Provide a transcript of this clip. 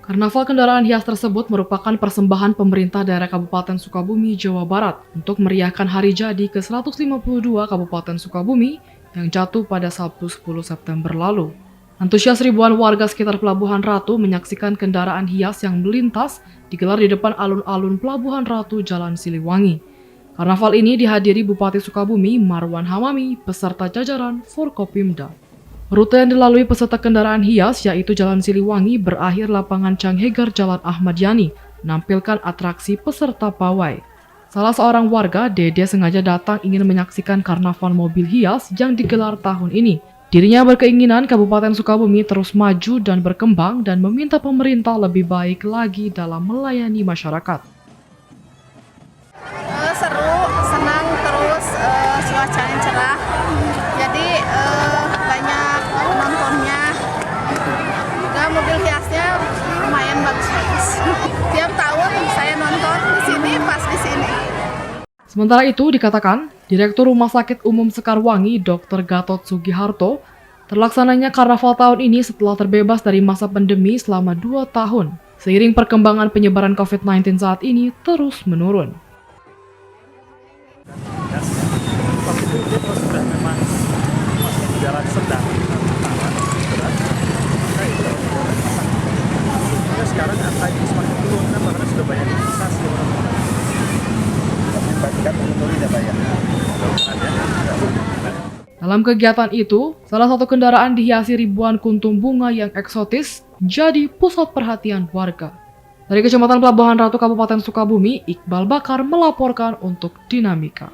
Karnaval kendaraan hias tersebut merupakan persembahan pemerintah daerah Kabupaten Sukabumi, Jawa Barat untuk meriahkan hari jadi ke-152 Kabupaten Sukabumi yang jatuh pada Sabtu 10 September lalu. Antusias ribuan warga sekitar Pelabuhan Ratu menyaksikan kendaraan hias yang melintas digelar di depan alun-alun Pelabuhan Ratu, Jalan Siliwangi. Karnaval ini dihadiri Bupati Sukabumi, Marwan Hamami, beserta jajaran Forkopimda. Rute yang dilalui peserta kendaraan hias yaitu Jalan Siliwangi berakhir lapangan Canghegar Jalan Ahmad Yani, menampilkan atraksi peserta pawai. Salah seorang warga, Dede, sengaja datang ingin menyaksikan karnaval mobil hias yang digelar tahun ini. Dirinya berkeinginan Kabupaten Sukabumi terus maju dan berkembang dan meminta pemerintah lebih baik lagi dalam melayani masyarakat. Seru, senang, terus cuacanya cerah, jadi banyak penontonnya. Juga mobil hiasnya lumayan bagus-bagus. Tiap tahun saya nonton di sini, pas di sini. Sementara itu dikatakan, Direktur Rumah Sakit Umum Sekarwangi Dr. Gatot Sugiharto, terlaksananya karnaval tahun ini setelah terbebas dari masa pandemi selama 2 tahun, seiring perkembangan penyebaran COVID-19 saat ini terus menurun. Waktu itu dia sudah memang masih jalan sedang berat, maka itu sekarang angka itu semakin turun karena sudah banyak imunisasi orang-orang. Dalam kegiatan itu, salah satu kendaraan dihiasi ribuan kuntum bunga yang eksotis jadi pusat perhatian warga. Dari Kecamatan Pelabuhan Ratu, Kabupaten Sukabumi, Iqbal Bakar melaporkan untuk Dinamika.